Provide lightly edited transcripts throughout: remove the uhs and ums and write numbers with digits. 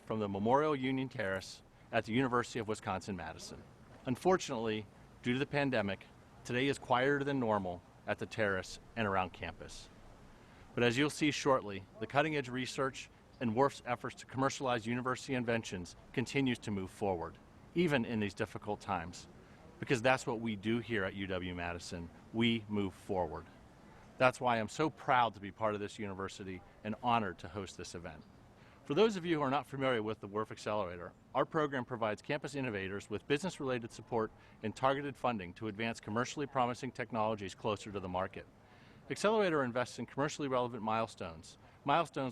from the Memorial Union Terrace at the University of Wisconsin-Madison. Unfortunately, due to the pandemic, today is quieter than normal at the terrace and around campus. But as you'll see shortly, the cutting-edge research and WARF's efforts to commercialize university inventions continues to move forward, even in these difficult times, because that's what we do here at UW-Madison. We move forward. That's why I'm so proud to be part of this university and honored to host this event. For those of you who are not familiar with the WARF Accelerator, our program provides campus innovators with business-related support and targeted funding to advance commercially promising technologies closer to the market. Accelerator invests in commercially relevant milestones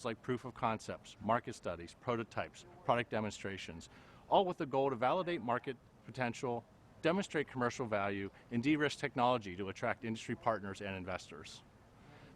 like proof of concepts, market studies, prototypes, product demonstrations, all with the goal to validate market potential, demonstrate commercial value, and de-risk technology to attract industry partners and investors.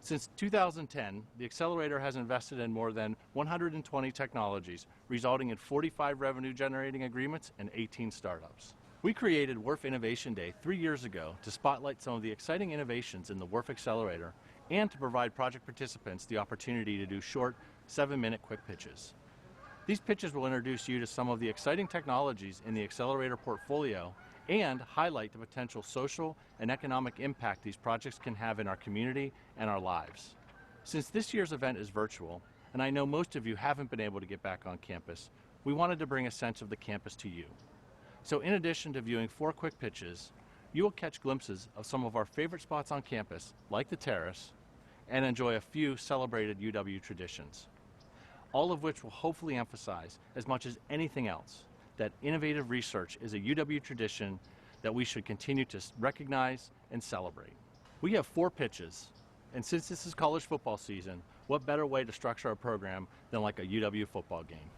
Since 2010, the Accelerator has invested in more than 120 technologies, resulting in 45 revenue-generating agreements and 18 startups. We created WARF Innovation Day 3 years ago to spotlight some of the exciting innovations in the WARF Accelerator and to provide project participants the opportunity to do short, 7-minute quick pitches. These pitches will introduce you to some of the exciting technologies in the Accelerator portfolio and highlight the potential social and economic impact these projects can have in our community and our lives. Since this year's event is virtual, and I know most of you haven't been able to get back on campus, we wanted to bring a sense of the campus to you. So in addition to viewing 4 quick pitches, you will catch glimpses of some of our favorite spots on campus, like the terrace, and enjoy a few celebrated UW traditions. All of which will hopefully emphasize, as much as anything else, that innovative research is a UW tradition that we should continue to recognize and celebrate. We have 4 pitches, and since this is college football season, what better way to structure our program than like a UW football game?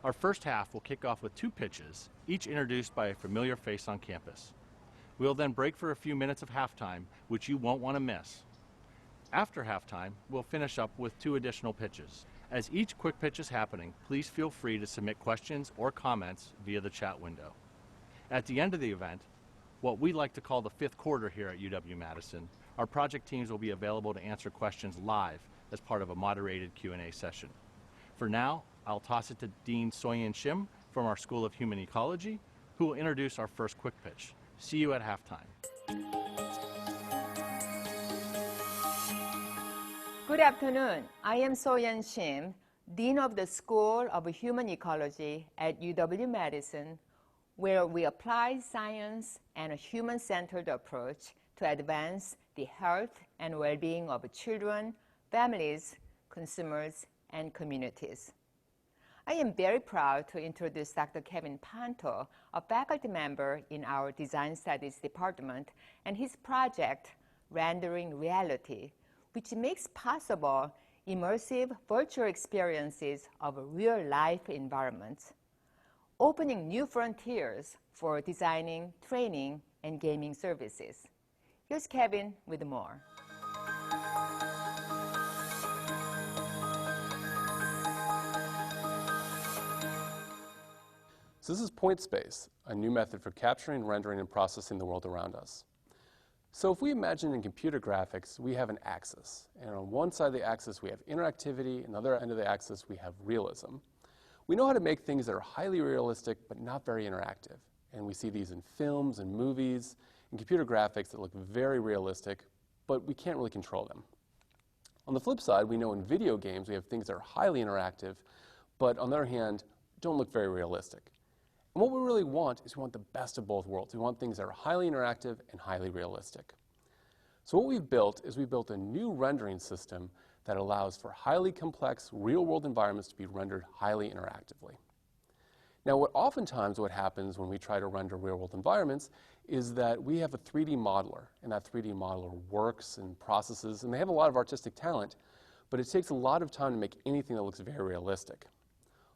Our first half will kick off with 2 pitches, each introduced by a familiar face on campus. We'll then break for a few minutes of halftime, which you won't want to miss. After halftime, we'll finish up with 2 additional pitches. As each quick pitch is happening, please feel free to submit questions or comments via the chat window. At the end of the event, what we like to call the 5th quarter here at UW-Madison, our project teams will be available to answer questions live as part of a moderated Q&A session. For now, I'll toss it to Dean Soyeon Shim from our School of Human Ecology, who will introduce our first quick pitch. See you at halftime. Good afternoon. I am Soyeon Shim, Dean of the School of Human Ecology at UW-Madison, where we apply science and a human-centered approach to advance the health and well-being of children, families, consumers, and communities. I am very proud to introduce Dr. Kevin Panto, a faculty member in our Design Studies department, and his project, Rendering Reality, which makes possible immersive virtual experiences of real-life environments, opening new frontiers for designing, training, and gaming services. Here's Kevin with more. So this is point space, a new method for capturing, rendering, and processing the world around us. So if we imagine in computer graphics, we have an axis. And on one side of the axis, we have interactivity. On the other end of the axis, we have realism. We know how to make things that are highly realistic, but not very interactive. And we see these in films and movies and computer graphics that look very realistic, but we can't really control them. On the flip side, we know in video games, we have things that are highly interactive, but on the other hand, don't look very realistic. And what we really want is we want the best of both worlds. We want things that are highly interactive and highly realistic. So what we've built is we've built a new rendering system that allows for highly complex real-world environments to be rendered highly interactively. Now, oftentimes what happens when we try to render real-world environments is that we have a 3D modeler, and that 3D modeler works and processes, and they have a lot of artistic talent, but it takes a lot of time to make anything that looks very realistic.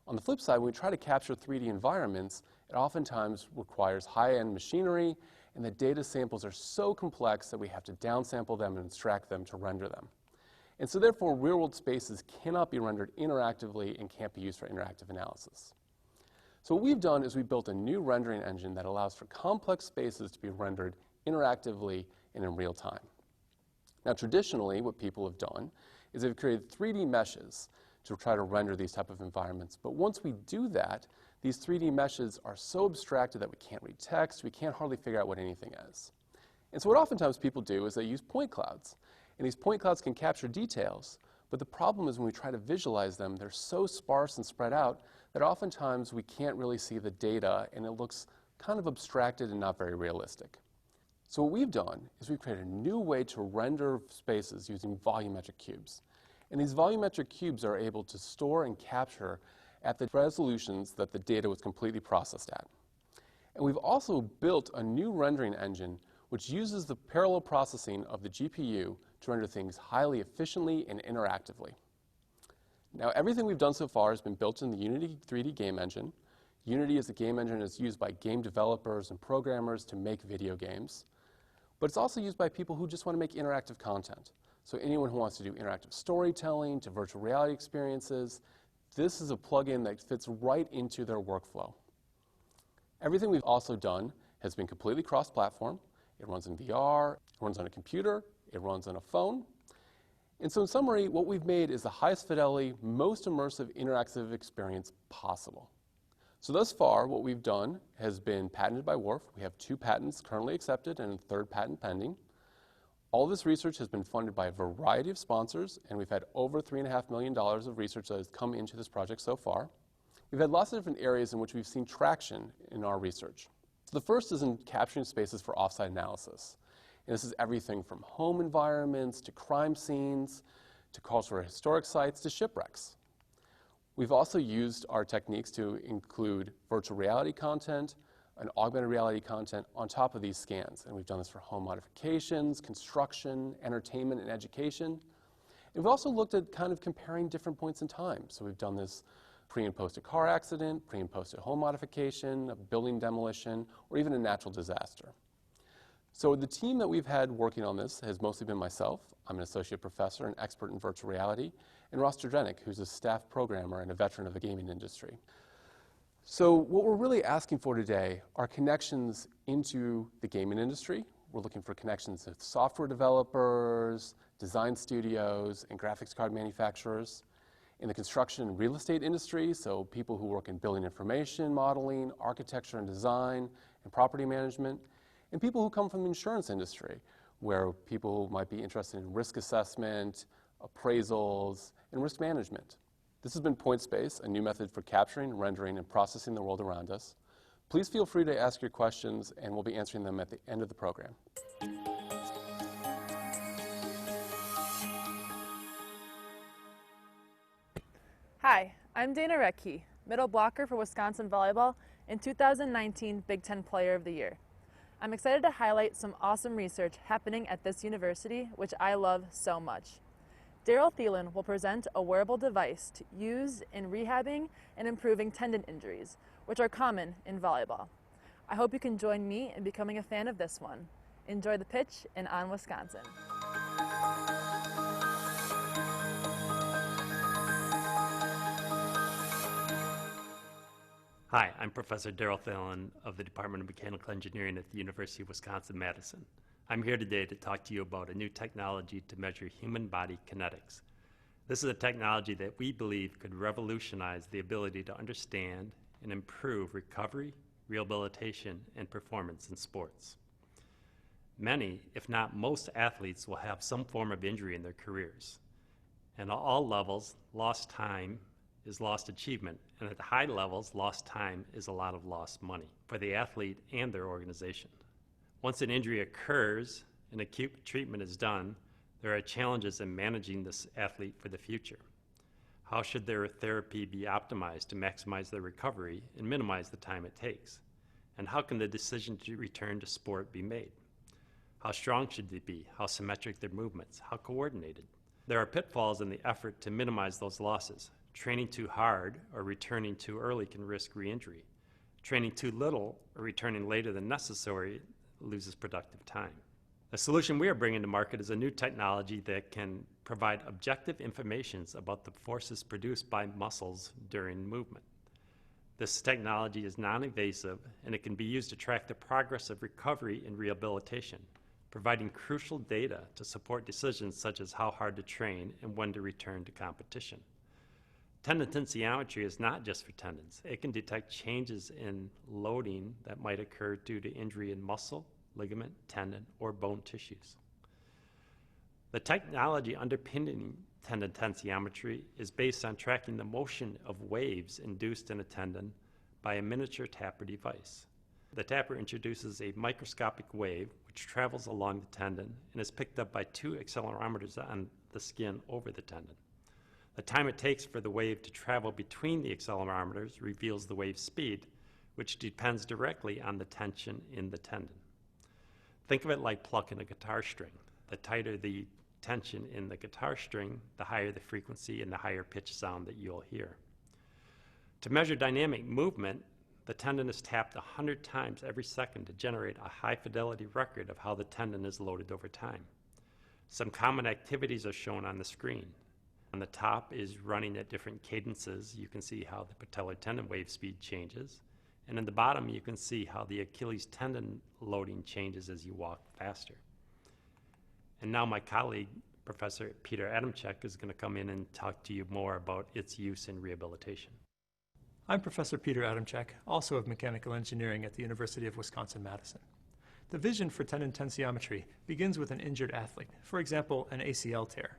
On the flip side, when we try to capture 3D environments, it oftentimes requires high-end machinery, and the data samples are so complex that we have to downsample them and extract them to render them. And so therefore, real-world spaces cannot be rendered interactively and can't be used for interactive analysis. So what we've done is we've built a new rendering engine that allows for complex spaces to be rendered interactively and in real time. Now, traditionally, what people have done is they've created 3D meshes to try to render these type of environments. But once we do that, these 3D meshes are so abstracted that we can't read text, we can't hardly figure out what anything is. And so what oftentimes people do is they use point clouds. And these point clouds can capture details, but the problem is when we try to visualize them, they're so sparse and spread out that oftentimes we can't really see the data and it looks kind of abstracted and not very realistic. So what we've done is we've created a new way to render spaces using volumetric cubes. And these volumetric cubes are able to store and capture at the resolutions that the data was completely processed at. And we've also built a new rendering engine which uses the parallel processing of the GPU to render things highly efficiently and interactively. Now, everything we've done so far has been built in the Unity 3D game engine. Unity is a game engine that's used by game developers and programmers to make video games. But it's also used by people who just want to make interactive content. So anyone who wants to do interactive storytelling, to virtual reality experiences, this is a plugin that fits right into their workflow. Everything we've also done has been completely cross-platform. It runs in VR, it runs on a computer, it runs on a phone. And so in summary, what we've made is the highest fidelity, most immersive interactive experience possible. So thus far, what we've done has been patented by WARF. We have 2 patents currently accepted and a 3rd patent pending. All this research has been funded by a variety of sponsors, and we've had over $3.5 million of research that has come into this project so far. We've had lots of different areas in which we've seen traction in our research. So the first is in capturing spaces for offsite analysis. And this is everything from home environments to crime scenes to cultural historic sites to shipwrecks. We've also used our techniques to include virtual reality content and augmented reality content on top of these scans. And we've done this for home modifications, construction, entertainment, and education. And we've also looked at kind of comparing different points in time. So we've done this pre and post a car accident, pre and post a home modification, a building demolition, or even a natural disaster. So the team that we've had working on this has mostly been myself. I'm an associate professor and expert in virtual reality, and Ross Drzenik, who's a staff programmer and a veteran of the gaming industry. So what we're really asking for today are connections into the gaming industry. We're looking for connections with software developers, design studios, and graphics card manufacturers. In the construction and real estate industry, so people who work in building information modeling, architecture and design, and property management. And people who come from the insurance industry, where people might be interested in risk assessment, appraisals, and risk management. This has been PointSpace, a new method for capturing, rendering, and processing the world around us. Please feel free to ask your questions, and we'll be answering them at the end of the program. Hi, I'm Dana Recke, middle blocker for Wisconsin Volleyball and 2019 Big Ten Player of the Year. I'm excited to highlight some awesome research happening at this university, which I love so much. Daryl Thielen will present a wearable device used in rehabbing and improving tendon injuries, which are common in volleyball. I hope you can join me in becoming a fan of this one. Enjoy the pitch and on Wisconsin. Hi, I'm Professor Daryl Thielen of the Department of Mechanical Engineering at the University of Wisconsin-Madison. I'm here today to talk to you about a new technology to measure human body kinetics. This is a technology that we believe could revolutionize the ability to understand and improve recovery, rehabilitation, and performance in sports. Many, if not most, athletes will have some form of injury in their careers. And at all levels, lost time is lost achievement, and at high levels, lost time is a lot of lost money for the athlete and their organization. Once an injury occurs and acute treatment is done, there are challenges in managing this athlete for the future. How should their therapy be optimized to maximize their recovery and minimize the time it takes? And how can the decision to return to sport be made? How strong should they be? How symmetric their movements? How coordinated? There are pitfalls in the effort to minimize those losses. Training too hard or returning too early can risk re-injury. Training too little or returning later than necessary loses productive time. The solution we are bringing to market is a new technology that can provide objective information about the forces produced by muscles during movement. This technology is non-invasive, and it can be used to track the progress of recovery and rehabilitation, providing crucial data to support decisions such as how hard to train and when to return to competition. Tendon tensiometry is not just for tendons. It can detect changes in loading that might occur due to injury in muscle, ligament, tendon, or bone tissues. The technology underpinning tendon tensiometry is based on tracking the motion of waves induced in a tendon by a miniature tapper device. The tapper introduces a microscopic wave which travels along the tendon and is picked up by two accelerometers on the skin over the tendon. The time it takes for the wave to travel between the accelerometers reveals the wave speed, which depends directly on the tension in the tendon. Think of it like plucking a guitar string. The tighter the tension in the guitar string, the higher the frequency and the higher pitch sound that you'll hear. To measure dynamic movement, the tendon is tapped 100 times every second to generate a high-fidelity record of how the tendon is loaded over time. Some common activities are shown on the screen. On the top is running at different cadences. You can see how the patellar tendon wave speed changes. And in the bottom, you can see how the Achilles tendon loading changes as you walk faster. And now my colleague, Professor Peter Adamczyk, is going to come in and talk to you more about its use in rehabilitation. I'm Professor Peter Adamczyk, also of Mechanical Engineering at the University of Wisconsin-Madison. The vision for tendon tensiometry begins with an injured athlete, for example, an ACL tear.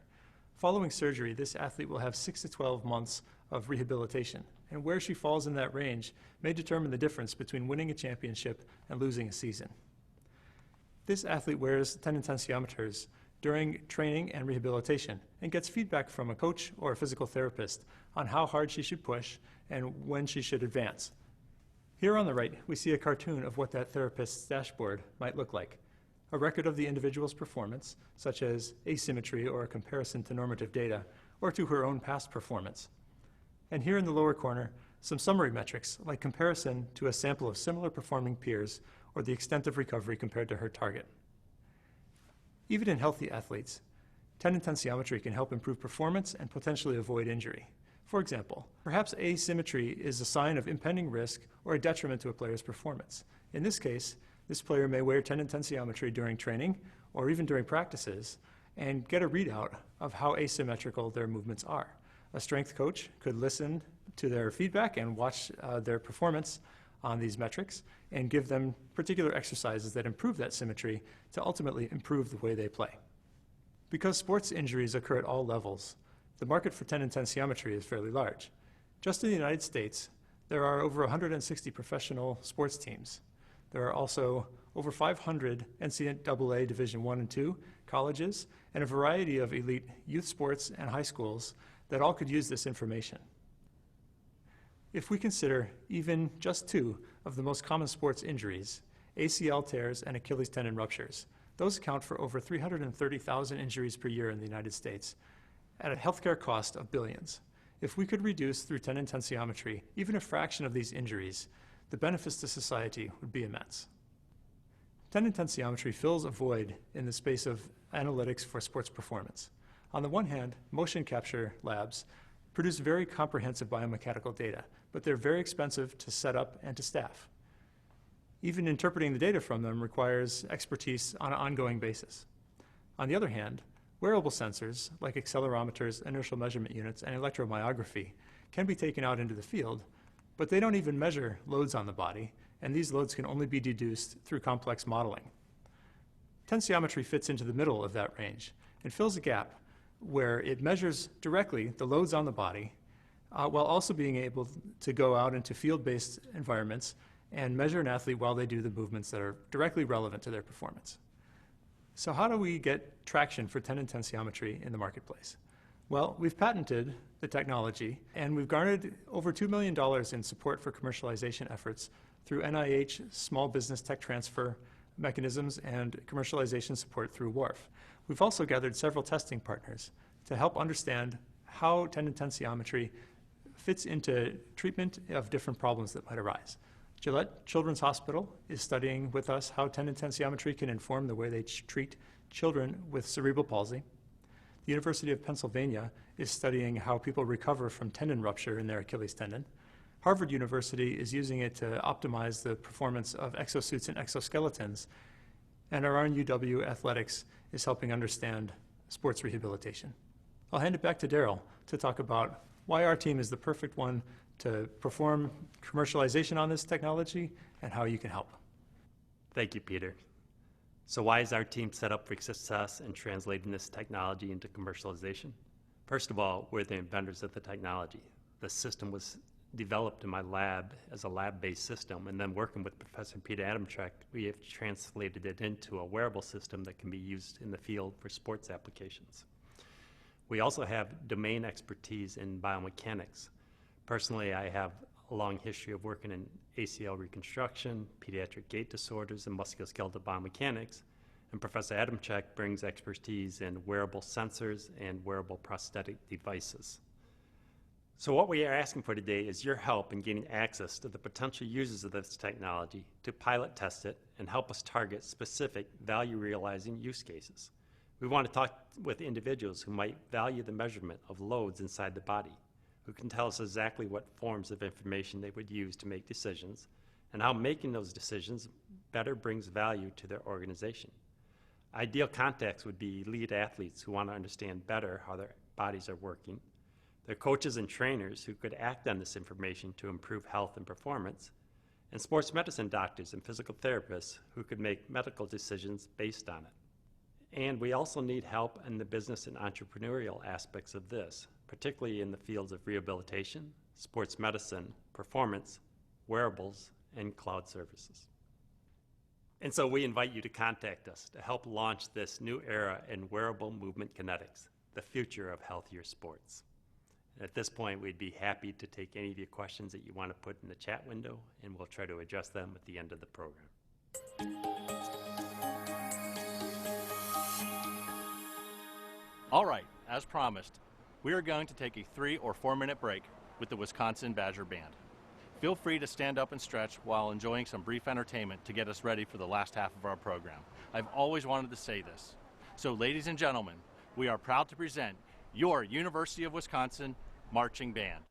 Following surgery, this athlete will have 6 to 12 months of rehabilitation, and where she falls in that range may determine the difference between winning a championship and losing a season. This athlete wears tendon tensiometers during training and rehabilitation and gets feedback from a coach or a physical therapist on how hard she should push and when she should advance. Here on the right, we see a cartoon of what that therapist's dashboard might look like. A record of the individual's performance, such as asymmetry or a comparison to normative data, or to her own past performance. And here in the lower corner, some summary metrics, like comparison to a sample of similar performing peers or the extent of recovery compared to her target. Even in healthy athletes, tendon tensiometry can help improve performance and potentially avoid injury. For example, perhaps asymmetry is a sign of impending risk or a detriment to a player's performance. In this case, this player may wear tendon tensiometry during training or even during practices and get a readout of how asymmetrical their movements are. A strength coach could listen to their feedback and watch their performance on these metrics and give them particular exercises that improve that symmetry to ultimately improve the way they play. Because sports injuries occur at all levels, the market for tendon tensiometry is fairly large. Just in the United States, there are over 160 professional sports teams. There are also over 500 NCAA Division I and II colleges and a variety of elite youth sports and high schools that all could use this information. If we consider even just two of the most common sports injuries, ACL tears and Achilles tendon ruptures, those account for over 330,000 injuries per year in the United States at a healthcare cost of billions. If we could reduce through tendon tensiometry even a fraction of these injuries, the benefits to society would be immense. Tendon tensiometry fills a void in the space of analytics for sports performance. On the one hand, motion capture labs produce very comprehensive biomechanical data, but they're very expensive to set up and to staff. Even interpreting the data from them requires expertise on an ongoing basis. On the other hand, wearable sensors like accelerometers, inertial measurement units, and electromyography can be taken out into the field, but they don't even measure loads on the body, and these loads can only be deduced through complex modeling. Tensiometry fits into the middle of that range and fills a gap where it measures directly the loads on the body while also being able to go out into field-based environments and measure an athlete while they do the movements that are directly relevant to their performance. So how do we get traction for tendon tensiometry in the marketplace? Well, we've patented the technology, and we've garnered over $2 million in support for commercialization efforts through NIH small business tech transfer mechanisms and commercialization support through WARF. We've also gathered several testing partners to help understand how tendon tensiometry fits into treatment of different problems that might arise. Gillette Children's Hospital is studying with us how tendon tensiometry can inform the way they treat children with cerebral palsy. The University of Pennsylvania is studying how people recover from tendon rupture in their Achilles tendon. Harvard University is using it to optimize the performance of exosuits and exoskeletons. And our own UW Athletics is helping understand sports rehabilitation. I'll hand it back to Daryl to talk about why our team is the perfect one to perform commercialization on this technology, and how you can help. Thank you, Peter. So why is our team set up for success in translating this technology into commercialization? First of all, we're the inventors of the technology. The system was developed in my lab as a lab-based system, and then working with Professor Peter Adamczyk, we have translated it into a wearable system that can be used in the field for sports applications. We also have domain expertise in biomechanics. Personally, I have a long history of working in ACL reconstruction, pediatric gait disorders, and musculoskeletal biomechanics, and Professor Adamczyk brings expertise in wearable sensors and wearable prosthetic devices. So what we are asking for today is your help in gaining access to the potential users of this technology to pilot test it and help us target specific value-realizing use cases. We want to talk with individuals who might value the measurement of loads inside the body, who can tell us exactly what forms of information they would use to make decisions, and how making those decisions better brings value to their organization. Ideal contacts would be elite athletes who want to understand better how their bodies are working, their coaches and trainers who could act on this information to improve health and performance, and sports medicine doctors and physical therapists who could make medical decisions based on it. And we also need help in the business and entrepreneurial aspects of this, particularly in the fields of rehabilitation, sports medicine, performance, wearables, and cloud services. And so we invite you to contact us to help launch this new era in wearable movement kinetics, the future of healthier sports. At this point, we'd be happy to take any of your questions that you want to put in the chat window, and we'll try to address them at the end of the program. All right, as promised, we are going to take a 3 or 4 minute break with the Wisconsin Badger Band. Feel free to stand up and stretch while enjoying some brief entertainment to get us ready for the last half of our program. I've always wanted to say this. So ladies and gentlemen, we are proud to present your University of Wisconsin Marching Band.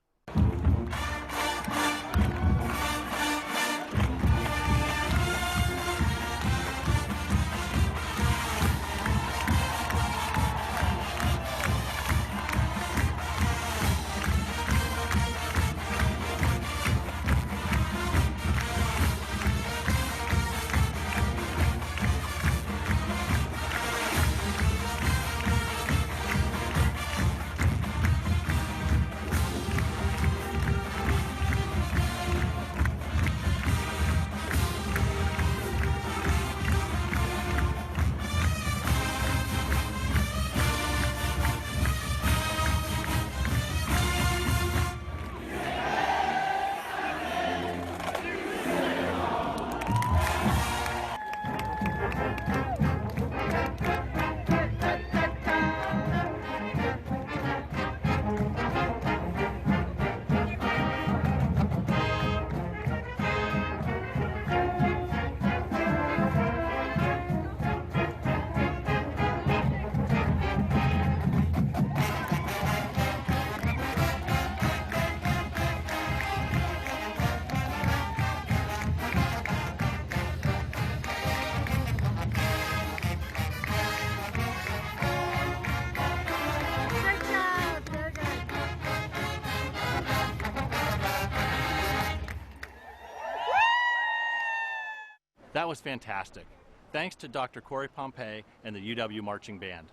That was fantastic. Thanks to Dr. Corey Pompey and the UW Marching Band.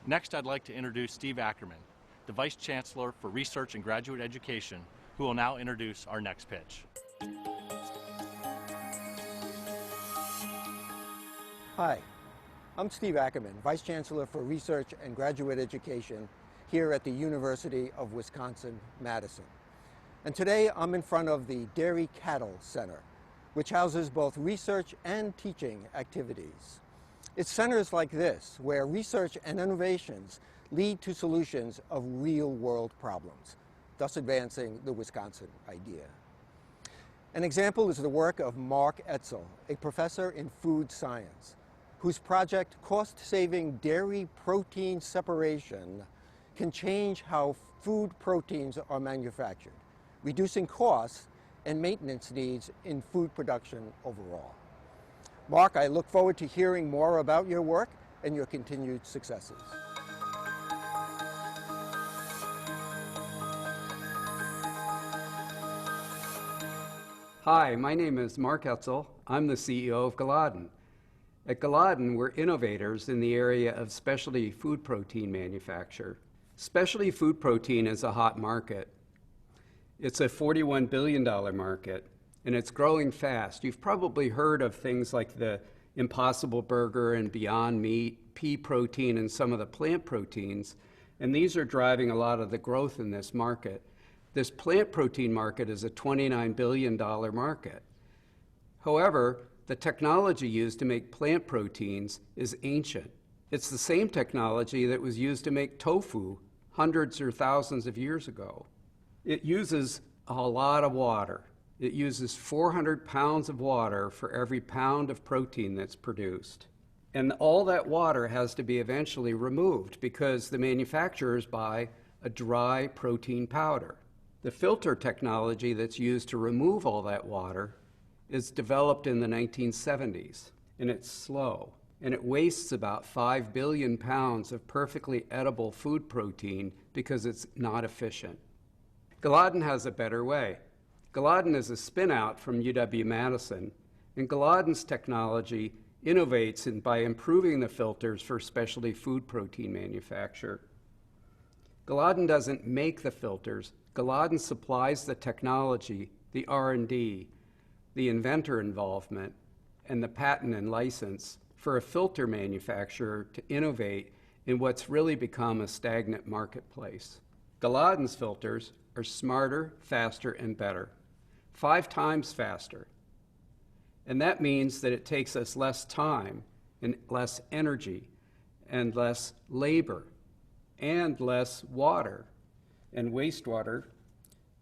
Next, I'd like to introduce Steve Ackerman, the Vice Chancellor for Research and Graduate Education, who will now introduce our next pitch. Hi, I'm Steve Ackerman, Vice Chancellor for Research and Graduate Education here at the University of Wisconsin-Madison. And today I'm in front of the Dairy Cattle Center, which houses both research and teaching activities. It's centers like this where research and innovations lead to solutions of real-world problems, thus advancing the Wisconsin idea. An example is the work of Mark Etzel, a professor in food science, whose project Cost-Saving Dairy Protein Separation can change how food proteins are manufactured, reducing costs and maintenance needs in food production overall. Mark, I look forward to hearing more about your work and your continued successes. Hi, my name is Mark Etzel. I'm the CEO of Galaden. At Galaden, we're innovators in the area of specialty food protein manufacture. Specialty food protein is a hot market. It's a $41 billion market, and it's growing fast. You've probably heard of things like the Impossible Burger and Beyond Meat, pea protein, and some of the plant proteins, and these are driving a lot of the growth in this market. This plant protein market is a $29 billion market. However, the technology used to make plant proteins is ancient. It's the same technology that was used to make tofu hundreds or thousands of years ago. It uses a lot of water. It uses 400 pounds of water for every pound of protein that's produced. And all that water has to be eventually removed because the manufacturers buy a dry protein powder. The filter technology that's used to remove all that water is developed in the 1970s, and it's slow, and it wastes about 5 billion pounds of perfectly edible food protein because it's not efficient. Galaden has a better way. Galaden is a spin-out from UW-Madison, and Galaden's technology innovates by improving the filters for specialty food protein manufacture. Galaden doesn't make the filters. Galaden supplies the technology, the R&D, the inventor involvement, and the patent and license for a filter manufacturer to innovate in what's really become a stagnant marketplace. Galaden's filters are smarter, faster, and better. 5 times faster. And that means that it takes us less time and less energy and less labor and less water and wastewater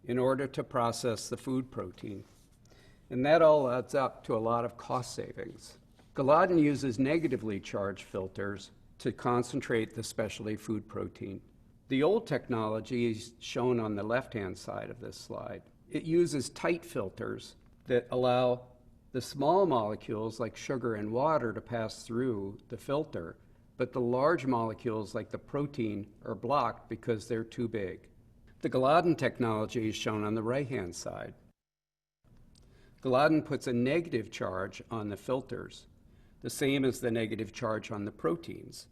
in order to process the food protein. And that all adds up to a lot of cost savings. Galaden uses negatively charged filters to concentrate the specialty food protein. The old technology is shown on the left-hand side of this slide. It uses tight filters that allow the small molecules like sugar and water to pass through the filter, but the large molecules like the protein are blocked because they're too big. The Galaden technology is shown on the right-hand side. Galaden puts a negative charge on the filters, the same as the negative charge on the proteins.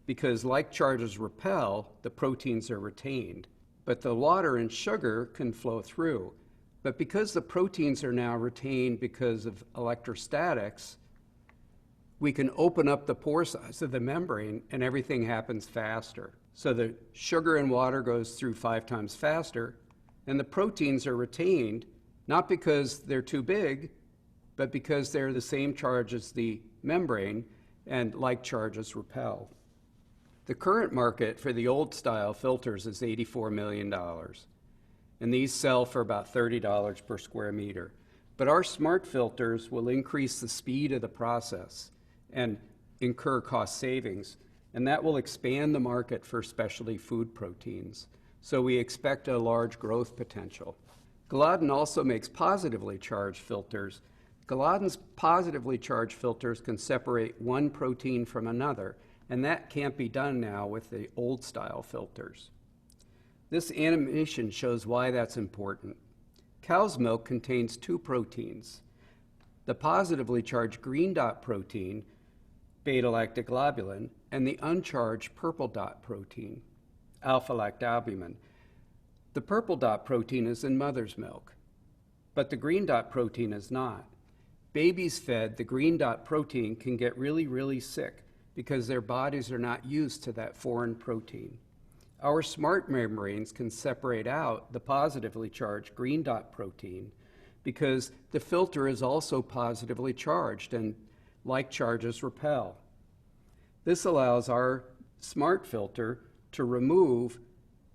Because like charges repel, the proteins are retained. But the water and sugar can flow through. But because the proteins are now retained because of electrostatics, we can open up the pore size of the membrane and everything happens faster. So the sugar and water goes through 5 times faster, and the proteins are retained, not because they're too big, but because they're the same charge as the membrane, and like charges repel. The current market for the old style filters is $84 million, and these sell for about $30 per square meter. But our smart filters will increase the speed of the process and incur cost savings, and that will expand the market for specialty food proteins. So we expect a large growth potential. Galaden also makes positively charged filters. Galaden's positively charged filters can separate one protein from another, and that can't be done now with the old style filters. This animation shows why that's important. Cow's milk contains 2 proteins. The positively charged green dot protein, beta-lactoglobulin, and the uncharged purple dot protein, alpha-lactalbumin. The purple dot protein is in mother's milk, but the green dot protein is not. Babies fed the green dot protein can get really, really sick because their bodies are not used to that foreign protein. Our smart membranes can separate out the positively charged green dot protein because the filter is also positively charged and like charges repel. This allows our smart filter to remove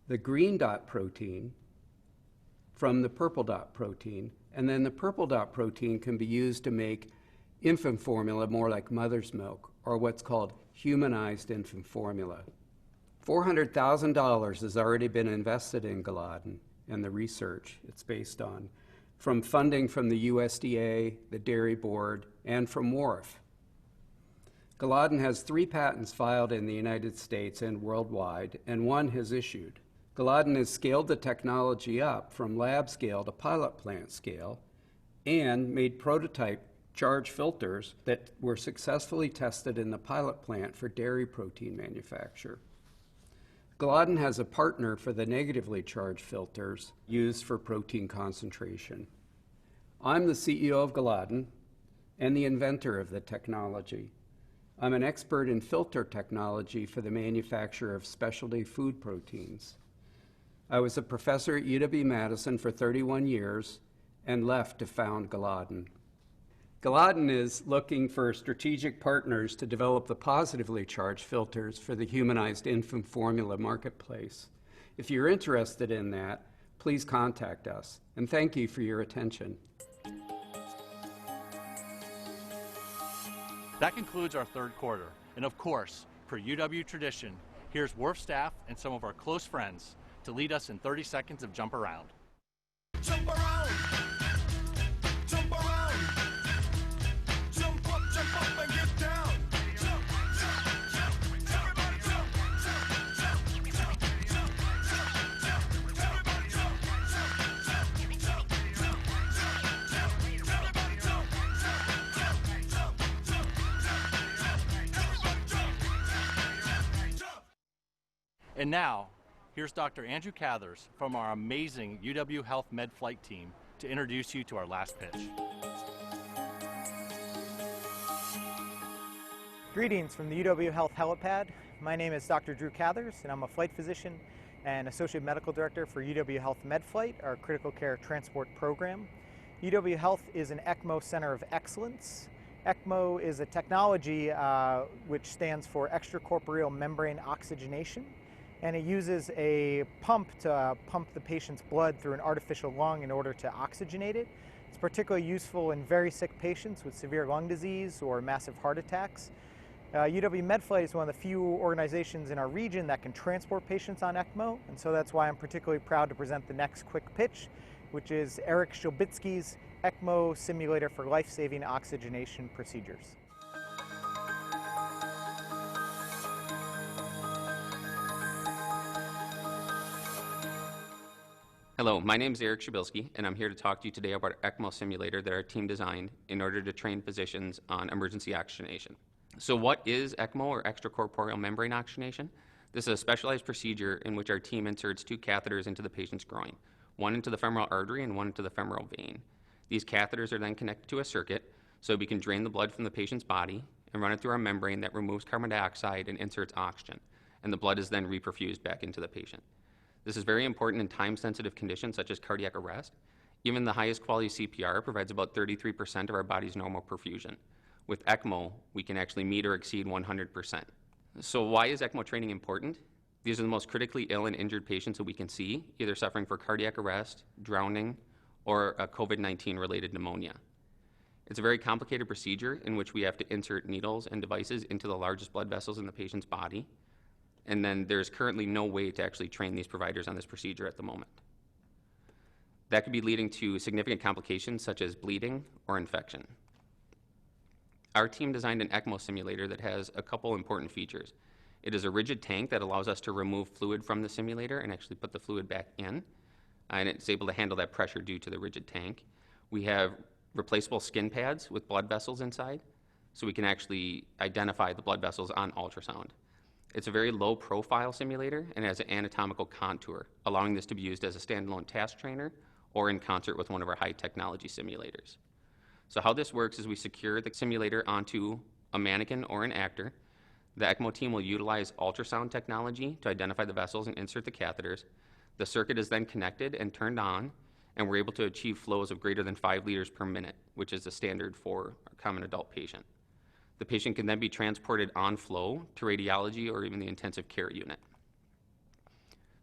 the green dot protein from the purple dot protein, and then the purple dot protein can be used to make infant formula more like mother's milk, or what's called humanized infant formula. $400,000 has already been invested in Galaden and the research it's based on, from funding from the USDA, the Dairy Board, and from WARF. Galaden has 3 patents filed in the United States and worldwide, and 1 has issued. Galaden has scaled the technology up from lab scale to pilot plant scale, and made prototype charge filters that were successfully tested in the pilot plant for dairy protein manufacture. Gladden has a partner for the negatively charged filters used for protein concentration. I'm the CEO of Gladden and the inventor of the technology. I'm an expert in filter technology for the manufacture of specialty food proteins. I was a professor at UW-Madison for 31 years and left to found Gladden. Gladden is looking for strategic partners to develop the positively charged filters for the humanized infant formula marketplace. If you're interested in that, please contact us. And thank you for your attention. That concludes our third quarter. And of course, per UW tradition, here's WARF staff and some of our close friends to lead us in 30 seconds of Jump Around. Jump around, jump around, jump up and get down. Jump, jump, jump, everybody jump, jump, jump, jump, jump, jump, everybody jump, jump, jump, jump, jump, everybody jump, jump, jump, jump. And now, here's Dr. Andrew Cathers from our amazing UW Health Med Flight team to introduce you to our last pitch. Greetings from the UW Health helipad. My name is Dr. Drew Cathers, and I'm a flight physician and Associate Medical Director for UW Health MedFlight, our critical care transport program. UW Health is an ECMO Center of Excellence. ECMO is a technology which stands for extracorporeal membrane oxygenation, and it uses a pump to pump the patient's blood through an artificial lung in order to oxygenate it. It's particularly useful in very sick patients with severe lung disease or massive heart attacks. UW-Medflight is one of the few organizations in our region that can transport patients on ECMO, and so that's why I'm particularly proud to present the next quick pitch, which is Eric Shulbitsky's ECMO simulator for life-saving oxygenation procedures. Hello, my name is Eric Shabilsky, and I'm here to talk to you today about our ECMO simulator that our team designed in order to train physicians on emergency oxygenation. So what is ECMO, or extracorporeal membrane oxygenation? This is a specialized procedure in which our team inserts two catheters into the patient's groin, one into the femoral artery and one into the femoral vein. These catheters are then connected to a circuit so we can drain the blood from the patient's body and run it through our membrane that removes carbon dioxide and inserts oxygen, and the blood is then reperfused back into the patient. This is very important in time-sensitive conditions such as cardiac arrest. Even the highest quality CPR provides about 33% of our body's normal perfusion. With ECMO, we can actually meet or exceed 100%. So why is ECMO training important? These are the most critically ill and injured patients that we can see, either suffering for cardiac arrest, drowning, or a COVID-19 related pneumonia. It's a very complicated procedure in which we have to insert needles and devices into the largest blood vessels in the patient's body. And then there's currently no way to actually train these providers on this procedure at the moment. That could be leading to significant complications such as bleeding or infection. Our team designed an ECMO simulator that has a couple important features. It is a rigid tank that allows us to remove fluid from the simulator and actually put the fluid back in, and it's able to handle that pressure due to the rigid tank. We have replaceable skin pads with blood vessels inside, so we can actually identify the blood vessels on ultrasound. It's a very low profile simulator and has an anatomical contour, allowing this to be used as a standalone task trainer or in concert with one of our high technology simulators. So how this works is we secure the simulator onto a mannequin or an actor. The ECMO team will utilize ultrasound technology to identify the vessels and insert the catheters. The circuit is then connected and turned on, and we're able to achieve flows of greater than 5 liters per minute, which is the standard for a common adult patient. The patient can then be transported on flow to radiology or even the intensive care unit.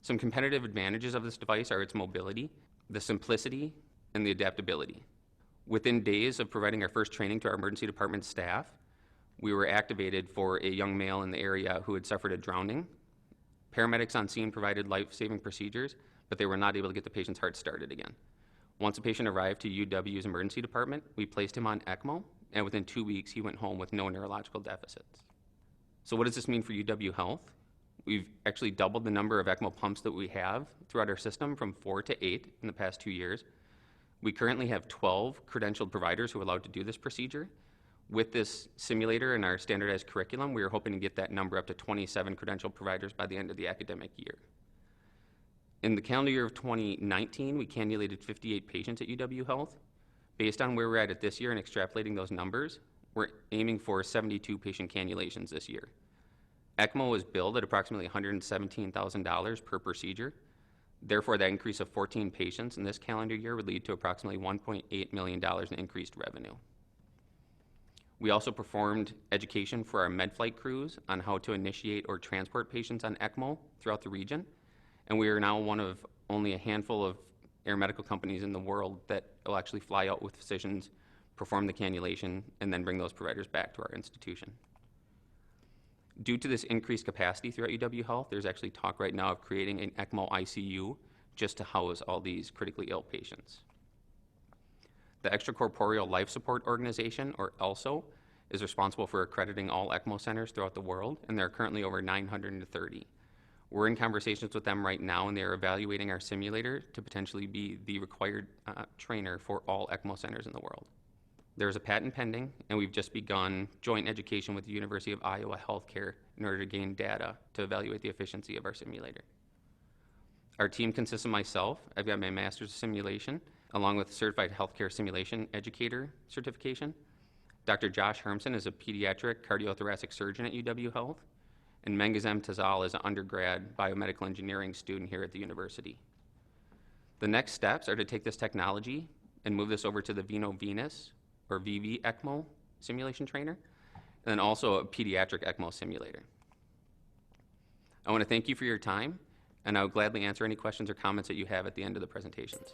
Some competitive advantages of this device are its mobility, the simplicity, and the adaptability. Within days of providing our first training to our emergency department staff, we were activated for a young male in the area who had suffered a drowning. Paramedics on scene provided life-saving procedures, but they were not able to get the patient's heart started again. Once a patient arrived to UW's emergency department, we placed him on ECMO, and within 2 weeks, he went home with no neurological deficits. So what does this mean for UW Health? We've actually doubled the number of ECMO pumps that we have throughout our system from 4 to 8 in the past 2 years. We currently have 12 credentialed providers who are allowed to do this procedure. With this simulator and our standardized curriculum, we are hoping to get that number up to 27 credentialed providers by the end of the academic year. In the calendar year of 2019, we cannulated 58 patients at UW Health. Based on where we're at this year and extrapolating those numbers, we're aiming for 72 patient cannulations this year. ECMO is billed at approximately $117,000 per procedure. Therefore, that increase of 14 patients in this calendar year would lead to approximately $1.8 million in increased revenue. We also performed education for our med-flight crews on how to initiate or transport patients on ECMO throughout the region. And we are now one of only a handful of air medical companies in the world that will actually fly out with physicians, perform the cannulation, and then bring those providers back to our institution. Due to this increased capacity throughout UW Health, there's actually talk right now of creating an ECMO ICU just to house all these critically ill patients. The Extracorporeal Life Support Organization, or ELSO, is responsible for accrediting all ECMO centers throughout the world, and there are currently over 930. We're in conversations with them right now, and they are evaluating our simulator to potentially be the required trainer for all ECMO centers in the world. There's a patent pending, and we've just begun joint education with the University of Iowa Healthcare in order to gain data to evaluate the efficiency of our simulator. Our team consists of myself. I've got my master's of simulation, along with Certified Healthcare Simulation Educator certification. Dr. Josh Hermson is a pediatric cardiothoracic surgeon at UW Health, and Mengazem Tazal is an undergrad biomedical engineering student here at the university. The next steps are to take this technology and move this over to the Veno Venus, or VV ECMO simulation trainer, and then also a pediatric ECMO simulator. I want to thank you for your time, and I will gladly answer any questions or comments that you have at the end of the presentations.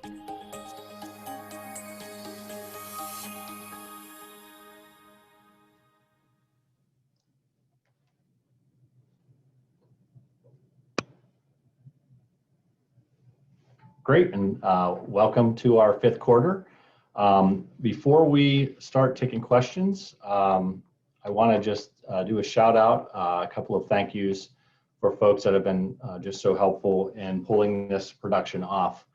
Great, and welcome to our fifth quarter. Before we start taking questions, I want to just do a shout out, a couple of thank yous for folks that have been just so helpful in pulling this production off.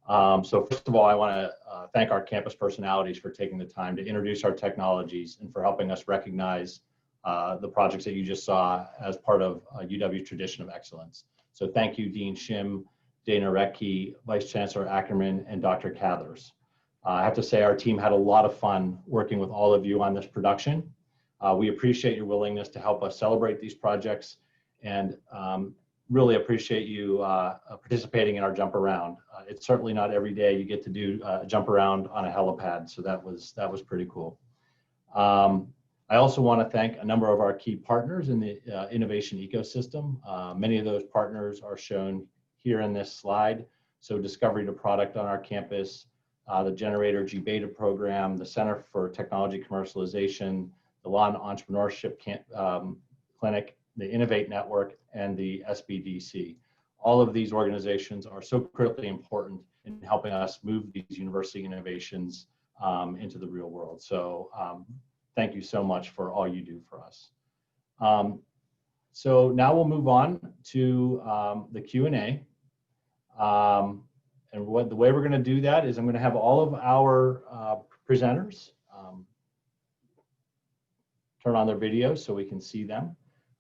So first of all, I want to thank our campus personalities for taking the time to introduce our technologies and for helping us recognize the projects that you just saw as part of UW's tradition of excellence. So thank you, Dean Shim, Dana Recke, Vice Chancellor Ackerman, and Dr. Cathers. I have to say our team had a lot of fun working with all of you on this production. We appreciate your willingness to help us celebrate these projects and really appreciate you participating in our jump around. It's certainly not every day you get to do a jump around on a helipad, so that was pretty cool. I also want to thank a number of our key partners in the innovation ecosystem. Many of those partners are shown here in this slide. So Discovery to Product on our campus, the Generator G-Beta program, the Center for Technology Commercialization, the Law and Entrepreneurship Clinic, the Innovate Network, and the SBDC. All of these organizations are so critically important in helping us move these university innovations into the real world. So thank you so much for all you do for us. So now we'll move on to the Q&A. And the way we're going to do that is I'm going to have all of our presenters turn on their videos so we can see them.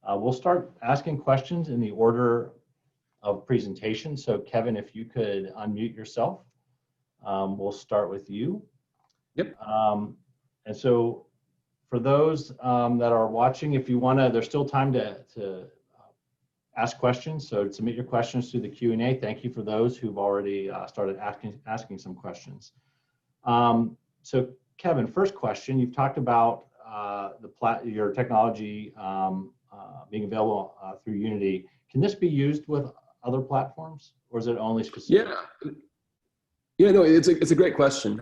We'll start asking questions in the order of presentation. So Kevin, if you could unmute yourself, we'll start with you. Yep. And so for those that are watching, if you want to, there's still time to ask questions. So submit your questions through the Q&A. Thank you for those who've already started asking some questions. So Kevin, first question, you've talked about your technology being available through Unity. Can this be used with other platforms, or is it only specific? Yeah, no, it's a great question.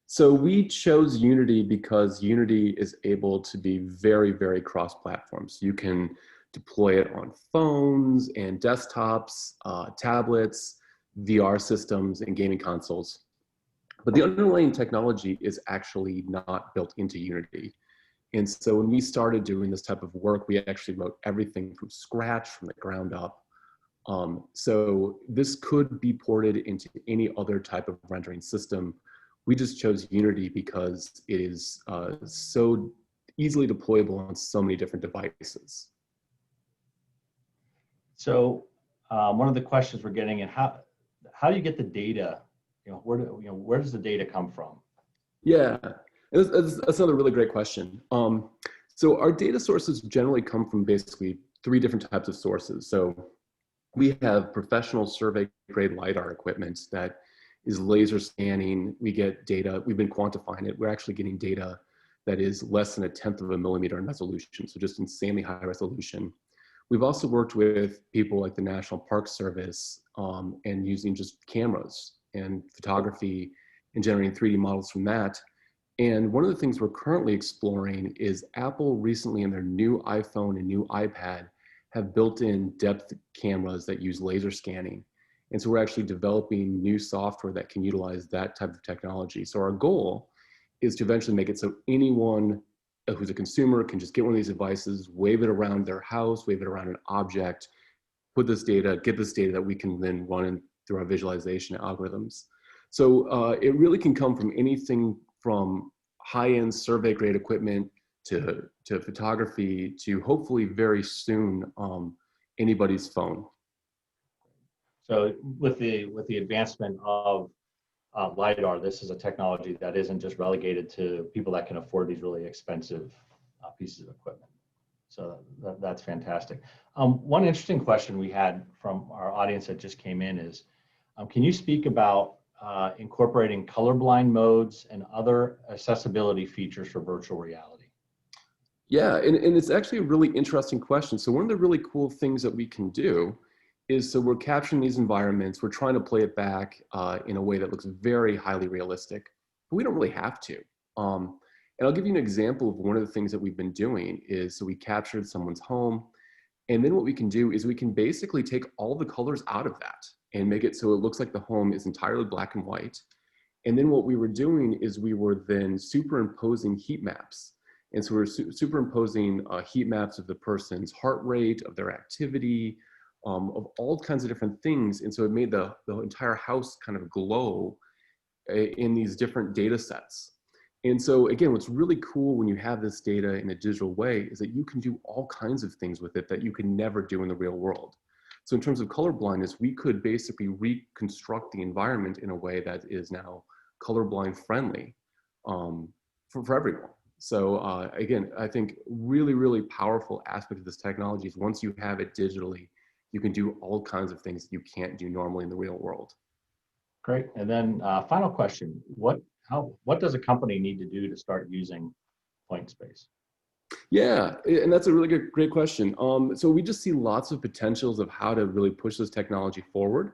So we chose Unity because Unity is able to be very, very cross-platform. So you can deploy it on phones and desktops, tablets, VR systems, and gaming consoles. But the underlying technology is actually not built into Unity. And so when we started doing this type of work, we actually wrote everything from scratch, from the ground up. So this could be ported into any other type of rendering system. We just chose Unity because it is so easily deployable on so many different devices. So one of the questions we're getting is how do you get the data? Where does the data come from? Yeah, that's another really great question. So our data sources generally come from basically 3 different types of sources. So we have professional survey grade LiDAR equipment that is laser scanning. We get data, we've been quantifying it. We're actually getting data that is less than 1/10 of a millimeter in resolution. So just insanely high resolution. We've also worked with people like the National Park Service and using just cameras and photography and generating 3D models from that. And one of the things we're currently exploring is Apple recently in their new iPhone and new iPad have built-in depth cameras that use laser scanning. And so we're actually developing new software that can utilize that type of technology. So our goal is to eventually make it so anyone who's a consumer can just get one of these devices, wave it around their house, wave it around an object, put this data, get this data that we can then run in through our visualization algorithms. So it really can come from anything from high-end survey grade equipment to photography to hopefully very soon anybody's phone. So with the advancement of LiDAR, this is a technology that isn't just relegated to people that can afford these really expensive pieces of equipment. So that's fantastic. One interesting question we had from our audience that just came in is, can you speak about incorporating colorblind modes and other accessibility features for virtual reality? Yeah, and it's actually a really interesting question. So one of the really cool things that we can do is, so we're capturing these environments, we're trying to play it back in a way that looks very highly realistic, but we don't really have to. And I'll give you an example of one of the things that we've been doing is, so we captured someone's home, and then what we can do is we can basically take all the colors out of that and make it so it looks like the home is entirely black and white. And then what we were doing is we were then superimposing heat maps. And so we're superimposing heat maps of the person's heart rate, of their activity, of all kinds of different things. And so it made the entire house kind of glow in these different data sets. And so again, what's really cool when you have this data in a digital way is that you can do all kinds of things with it that you can never do in the real world. So in terms of color blindness, we could basically reconstruct the environment in a way that is now colorblind friendly for everyone. So again, I think really, really powerful aspect of this technology is once you have it digitally, you can do all kinds of things that you can't do normally in the real world. Great. And then final question, what does a company need to do to start using Point Space? Yeah, and that's a really great question. So we just see lots of potentials of how to really push this technology forward.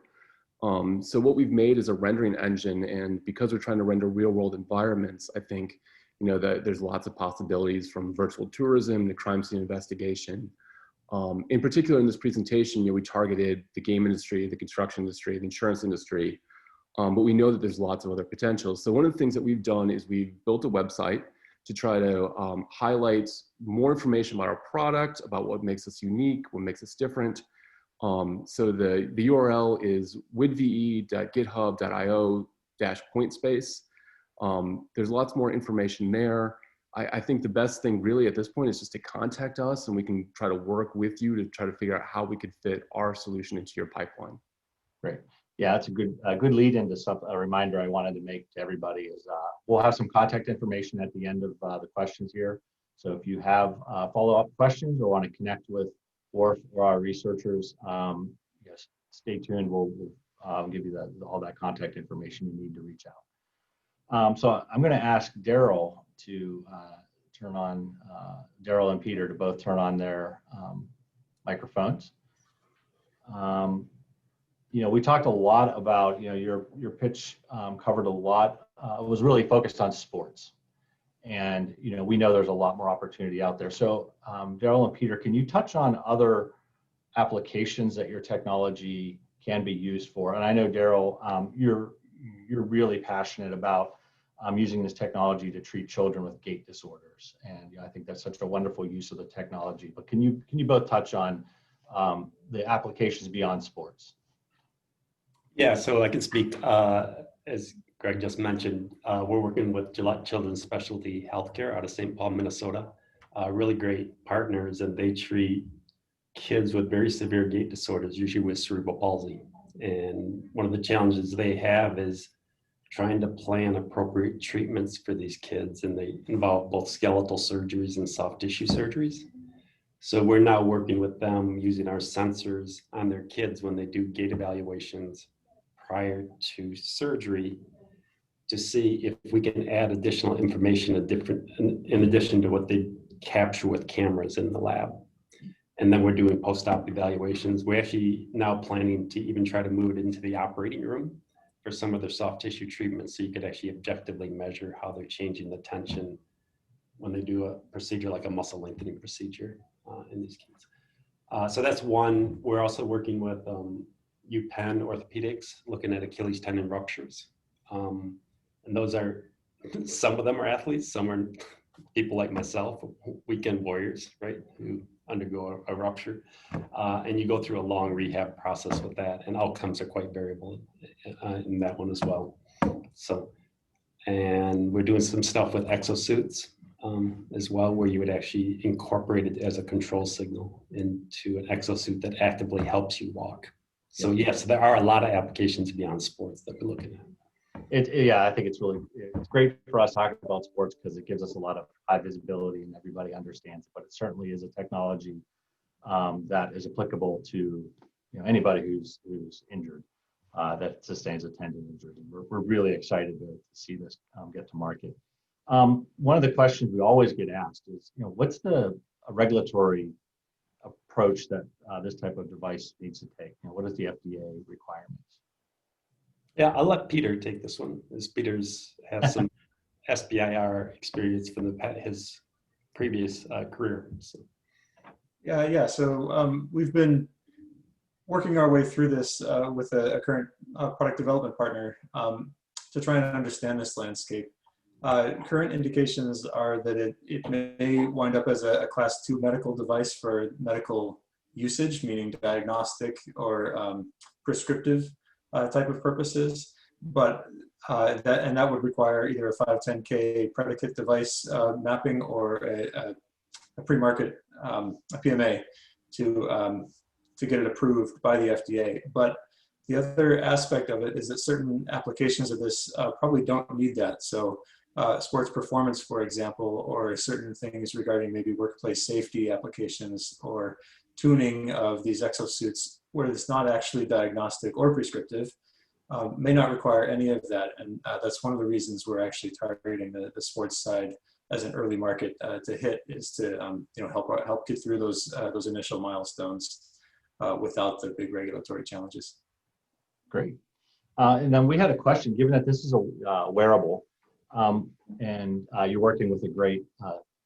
So what we've made is a rendering engine, and because we're trying to render real world environments, I think that there's lots of possibilities from virtual tourism to crime scene investigation. In particular, in this presentation, we targeted the game industry, the construction industry, the insurance industry, but we know that there's lots of other potentials. So one of the things that we've done is we've built a website to try to highlight more information about our product, about what makes us unique, what makes us different. So the URL is widve.github.io/pointspace. There's lots more information there. I think the best thing really at this point is just to contact us, and we can try to work with you to try to figure out how we could fit our solution into your pipeline. Great. Yeah, that's a good lead into a reminder I wanted to make to everybody is we'll have some contact information at the end of the questions here. So if you have follow-up questions or want to connect with WARF or our researchers, yes, stay tuned. We'll give you all that contact information you need to reach out. So I'm going to ask Daryl to turn on, Daryl and Peter to both turn on their microphones. We talked a lot about, your pitch covered a lot, was really focused on sports. And, we know there's a lot more opportunity out there. So Daryl and Peter, can you touch on other applications that your technology can be used for? And I know, Daryl, you're really passionate about using this technology to treat children with gait disorders. And I think that's such a wonderful use of the technology. But can you both touch on the applications beyond sports? Yeah, so I can speak, as Greg just mentioned, we're working with Gillette Children's Specialty Healthcare out of St. Paul, Minnesota. Really great partners, and they treat kids with very severe gait disorders, usually with cerebral palsy. And one of the challenges they have is trying to plan appropriate treatments for these kids, and they involve both skeletal surgeries and soft tissue surgeries. So we're now working with them using our sensors on their kids when they do gait evaluations prior to surgery to see if we can add additional information in addition to what they capture with cameras in the lab. And then we're doing post-op evaluations. We're actually now planning to even try to move it into the operating room for some of their soft tissue treatments, so you could actually objectively measure how they're changing the tension when they do a procedure like a muscle lengthening procedure in these kids. So that's one. We're also working with UPenn Orthopedics, looking at Achilles tendon ruptures. And those are, some of them are athletes, some are people like myself, weekend warriors, right, who undergo a rupture. And you go through a long rehab process with that, and outcomes are quite variable in that one as well. So, and we're doing some stuff with exosuits as well, where you would actually incorporate it as a control signal into an exosuit that actively helps you walk. So yes, there are a lot of applications beyond sports that we're looking at. Yeah, I think it's great for us talking about sports because it gives us a lot of high visibility and everybody understands it, but it certainly is a technology that is applicable to anybody who's injured, that sustains a tendon injury. We're really excited to see this get to market. One of the questions we always get asked is, what's the regulatory approach that this type of device needs to take? What is the FDA requirements? Yeah, I'll let Peter take this one, as Peter's has some SBIR experience from his previous career. So. Yeah. So we've been working our way through this with a current product development partner to try and understand this landscape. Current indications are that it may wind up as a class 2 medical device for medical usage, meaning diagnostic or prescriptive type of purposes, but that would require either a 510K predicate device mapping or a pre-market a PMA to get it approved by the FDA. But the other aspect of it is that certain applications of this probably don't need that. So sports performance, for example, or certain things regarding maybe workplace safety applications or tuning of these exosuits where it's not actually diagnostic or prescriptive, may not require any of that. And that's one of the reasons we're actually targeting the sports side as an early market to hit, is to help get through those initial milestones without the big regulatory challenges. Great. And then we had a question, given that this is a wearable, and you're working with a great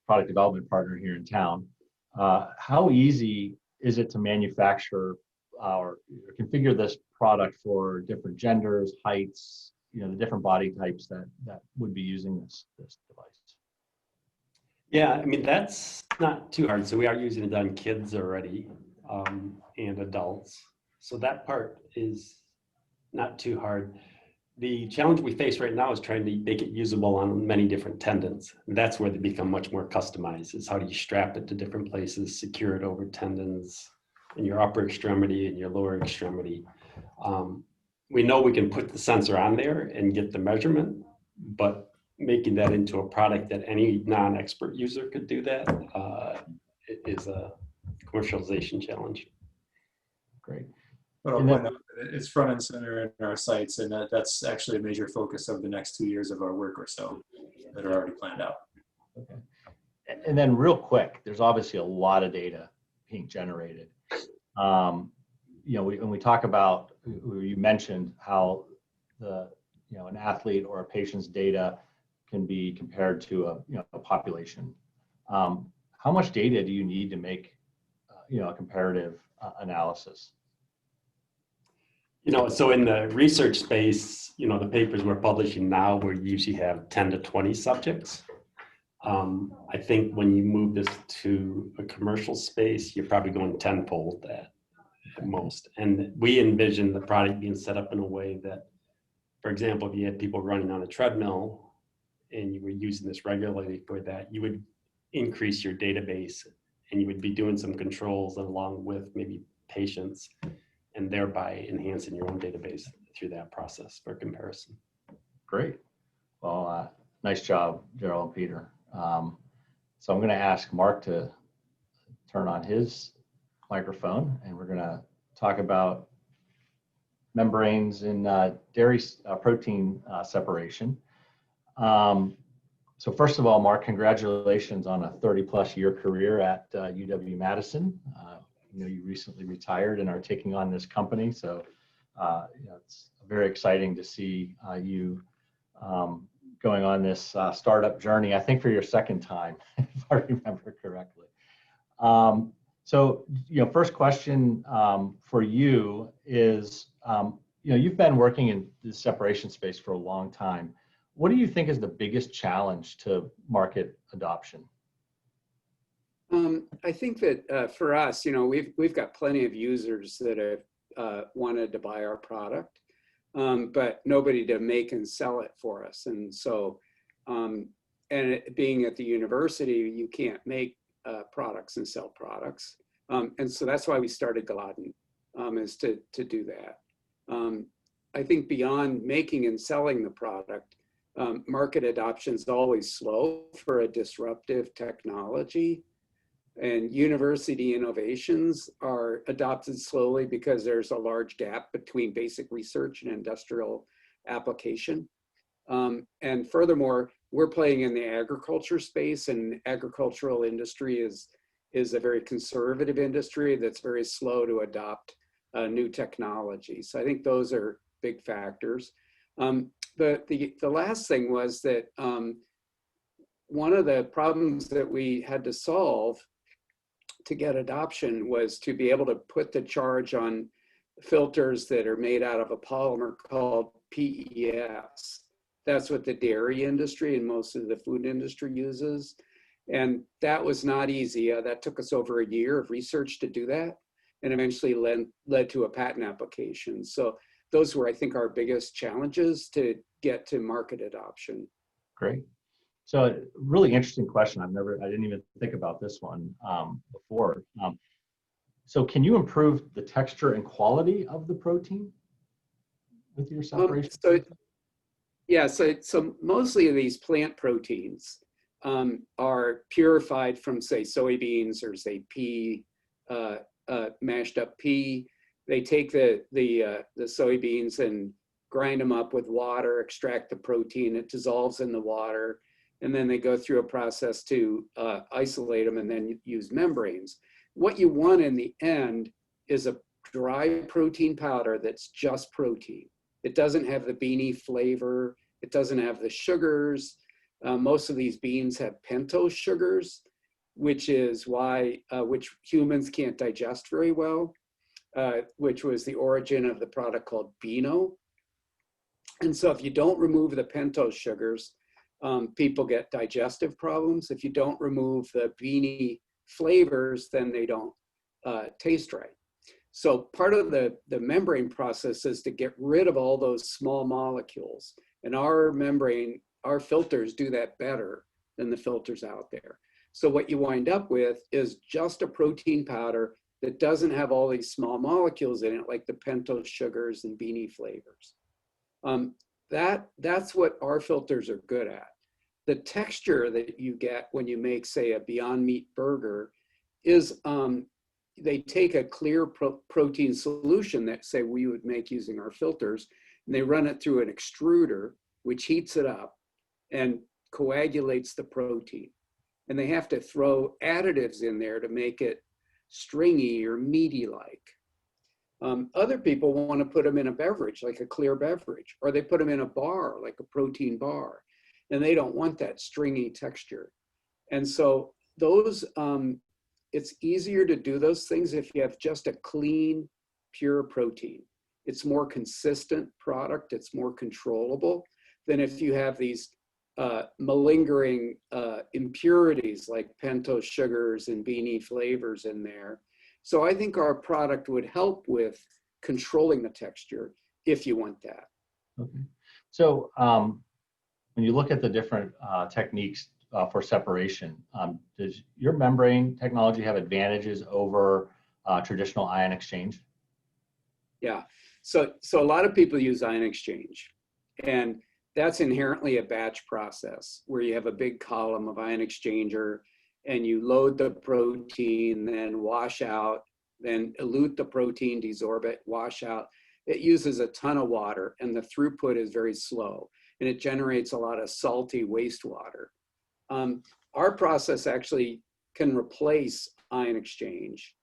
product development partner here in town, how easy is it to manufacture or configure this product for different genders, heights, the different body types that would be using this device? Yeah, I mean, that's not too hard. So we are using it on kids already and adults. So that part is not too hard. The challenge we face right now is trying to make it usable on many different tendons. And that's where they become much more customized, is how do you strap it to different places, secure it over tendons in your upper extremity and your lower extremity. We know we can put the sensor on there and get the measurement, but making that into a product that any non-expert user could do that it is a commercialization challenge. Great. But I'll point out that it's front and center in our sites, and that's actually a major focus of the next 2 years of our work or so that are already planned out. Okay. And then real quick, there's obviously a lot of data being generated. When we talk about, you mentioned how an athlete or a patient's data can be compared to a population. How much data do you need to make a comparative analysis? So in the research space, the papers we're publishing now, we usually have 10 to 20 subjects. I think when you move this to a commercial space, you're probably going tenfold that. at most. And we envision the product being set up in a way that, for example, if you had people running on a treadmill and you were using this regularly for that, you would increase your database and you would be doing some controls along with maybe patients and thereby enhancing your own database through that process for comparison. Great. Well, nice job, Gerald and Peter. So I'm going to ask Mark to turn on his microphone, and we're going to talk about membranes in dairy protein separation. So first of all, Mark, congratulations on a 30-plus year career at UW-Madison. You know, you recently retired and are taking on this company, so you know, it's very exciting to see you going on this startup journey, I think for your second time, if I remember correctly. So, you know, first question for you is, you know, you've been working in the separation space for a long time. What do you think is the biggest challenge to market adoption? I think that for us, you know, we've got plenty of users that have wanted to buy our product, but nobody to make and sell it for us. And so, and it, being at the university, you can't make products and sell products. And so that's why we started Gladden, is to do that. I think beyond making and selling the product, market adoption is always slow for a disruptive technology. And university innovations are adopted slowly because there's a large gap between basic research and industrial application. And furthermore, we're playing in the agriculture space, and agricultural industry is a very conservative industry that's very slow to adopt new technology. So I think those are big factors. The last thing was that one of the problems that we had to solve to get adoption was to be able to put the charge on filters that are made out of a polymer called PES. That's what the dairy industry and most of the food industry uses. And that was not easy. That took us over a year of research to do that, and eventually led to a patent application. So those were, I think, our biggest challenges to get to market adoption. Great. So a really interesting question. I didn't even think about this one before. So can you improve the texture and quality of the protein with your separation? So mostly of these plant proteins are purified from, say, soybeans or say pea, mashed up pea. They take the soybeans and grind them up with water, extract the protein, it dissolves in the water, and then they go through a process to isolate them and then use membranes. What you want in the end is a dry protein powder that's just protein. It doesn't have the beanie flavor. It doesn't have the sugars. Most of these beans have pentose sugars, which is why, which humans can't digest very well, which was the origin of the product called Beano. And so if you don't remove the pentose sugars, people get digestive problems. If you don't remove the beanie flavors, then they don't taste right. So part of the membrane process is to get rid of all those small molecules. And our filters do that better than the filters out there. So what you wind up with is just a protein powder that doesn't have all these small molecules in it, like the pentose sugars and beanie flavors. That's what our filters are good at. The texture that you get when you make, say, a Beyond Meat burger is they take a clear protein solution that, say, we would make using our filters, and they run it through an extruder, which heats it up and coagulates the protein. And they have to throw additives in there to make it stringy or meaty-like. Other people want to put them in a beverage, like a clear beverage, or they put them in a bar, like a protein bar, and they don't want that stringy texture. And so those, it's easier to do those things if you have just a clean, pure protein. It's more consistent product, it's more controllable than if you have these malingering impurities like pentose sugars and beanie flavors in there. So I think our product would help with controlling the texture if you want that. Okay. So when you look at the different techniques for separation, does your membrane technology have advantages over traditional ion exchange? Yeah. So a lot of people use ion exchange, and that's inherently a batch process where you have a big column of ion exchanger and you load the protein, then wash out, then elute the protein, desorb it, wash out. It uses a ton of water and the throughput is very slow and it generates a lot of salty wastewater. Our process actually can replace ion exchange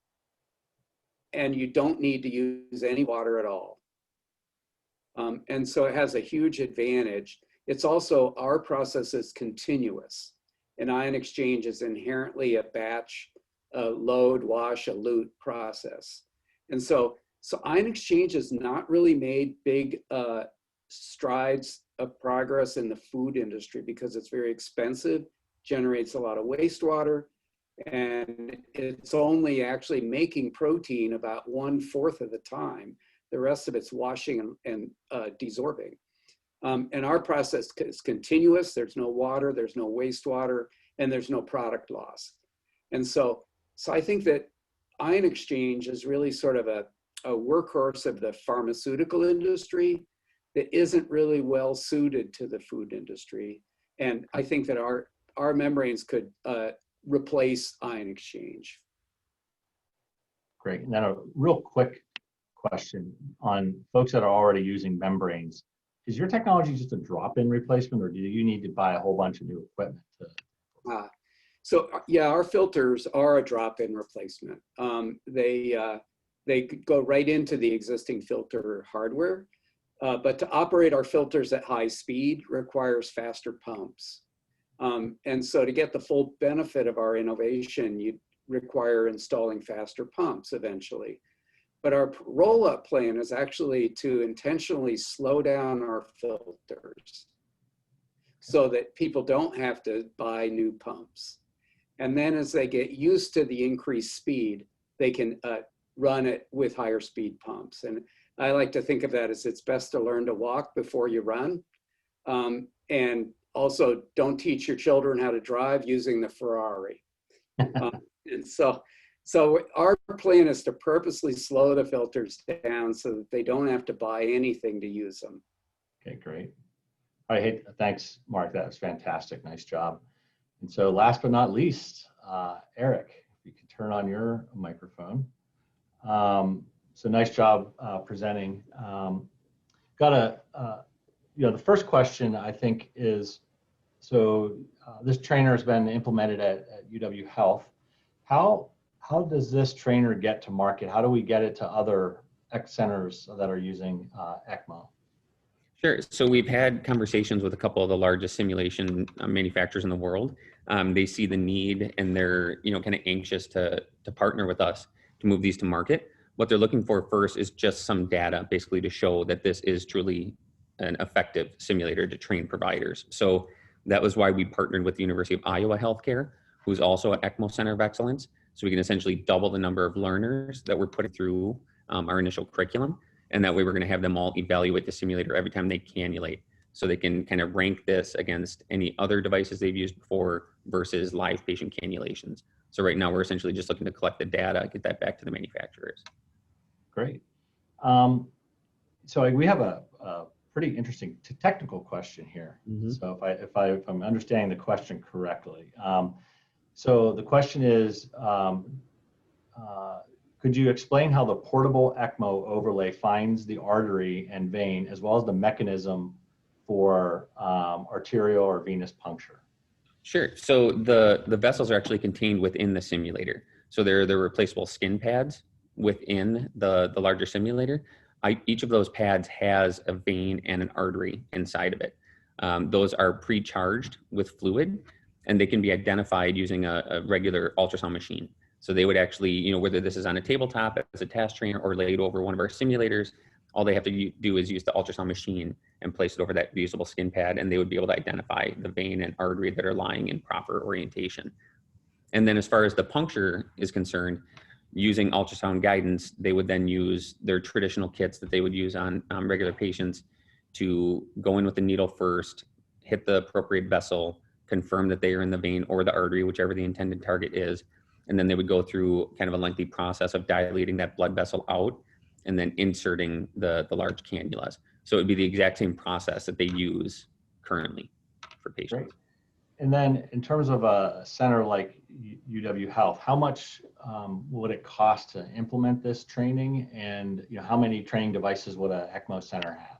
and you don't need to use any water at all. And so it has a huge advantage. It's also, our process is continuous. And ion exchange is inherently a batch, load, wash, elute process. And so ion exchange has not really made big strides of progress in the food industry because it's very expensive, generates a lot of wastewater, and it's only actually making protein about 1/4 of the time. The rest of it's washing and desorbing. And our process is continuous. There's no water, there's no wastewater, and there's no product loss. And so I think that ion exchange is really sort of a workhorse of the pharmaceutical industry that isn't really well suited to the food industry. And I think that our membranes could replace ion exchange. Great. And then a real quick question on folks that are already using membranes. Is your technology just a drop-in replacement, or do you need to buy a whole bunch of new equipment? So yeah, our filters are a drop-in replacement. They go right into the existing filter hardware, but to operate our filters at high speed requires faster pumps. And so to get the full benefit of our innovation, you require installing faster pumps eventually. But our roll-up plan is actually to intentionally slow down our filters so that people don't have to buy new pumps. And then as they get used to the increased speed, they can run it with higher speed pumps. And I like to think of that as it's best to learn to walk before you run. And also don't teach your children how to drive using the Ferrari. And so our plan is to purposely slow the filters down so that they don't have to buy anything to use them. Okay, great. All right, thanks, Mark. That was fantastic. Nice job. And so last but not least, Eric, if you could turn on your microphone. So nice job presenting. The first question I think is, so this trainer has been implemented at UW Health. How does this trainer get to market? How do we get it to other centers that are using ECMO? Sure. So we've had conversations with a couple of the largest simulation manufacturers in the world. They see the need and they're kind of anxious to partner with us to move these to market. What they're looking for first is just some data, basically to show that this is truly an effective simulator to train providers. So that was why we partnered with the University of Iowa Healthcare, who's also an ECMO Center of Excellence. So we can essentially double the number of learners that we're putting through our initial curriculum. And that way we're going to have them all evaluate the simulator every time they cannulate. So they can kind of rank this against any other devices they've used before versus live patient cannulations. So right now we're essentially just looking to collect the data, get that back to the manufacturers. Great. So we have a pretty interesting technical question here. Mm-hmm. So if I'm understanding the question correctly. So the question is, could you explain how the portable ECMO overlay finds the artery and vein, as well as the mechanism for arterial or venous puncture? Sure. So the vessels are actually contained within the simulator. So they're replaceable skin pads within the larger simulator. Each of those pads has a vein and an artery inside of it. Those are pre-charged with fluid, and they can be identified using a regular ultrasound machine. So they would actually, whether this is on a tabletop as a task trainer or laid over one of our simulators, all they have to do is use the ultrasound machine and place it over that reusable skin pad, and they would be able to identify the vein and artery that are lying in proper orientation. And then as far as the puncture is concerned, using ultrasound guidance, they would then use their traditional kits that they would use on regular patients to go in with the needle first, hit the appropriate vessel, confirm that they are in the vein or the artery, whichever the intended target is. And then they would go through kind of a lengthy process of dilating that blood vessel out and then inserting the large cannulas. So it would be the exact same process that they use currently for patients. Great. And then in terms of a center like UW Health, how much would it cost to implement this training? And how many training devices would an ECMO center have?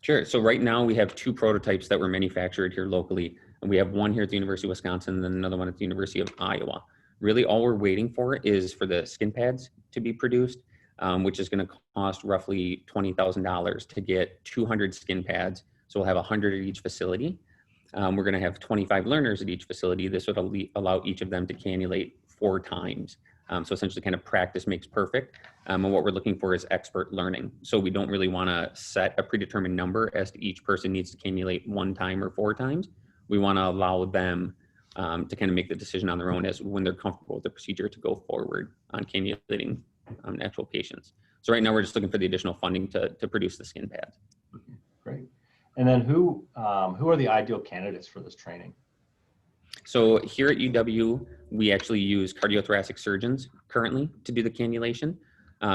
Sure. So right now we have 2 prototypes that were manufactured here locally. And we have one here at the University of Wisconsin and then another one at the University of Iowa. Really all we're waiting for is for the skin pads to be produced, which is going to cost roughly $20,000 to get 200 skin pads. So we'll have 100 at each facility. We're going to have 25 learners at each facility. This would allow each of them to cannulate 4 times. So essentially kind of practice makes perfect. And what we're looking for is expert learning. So we don't really want to set a predetermined number as to each person needs to cannulate 1 time or 4 times. We want to allow them to kind of make the decision on their own as when they're comfortable with the procedure to go forward on cannulating actual patients. So right now we're just looking for the additional funding to produce the skin pads. Great. And then who are the ideal candidates for this training? So here at UW, we actually use cardiothoracic surgeons currently to do the cannulation.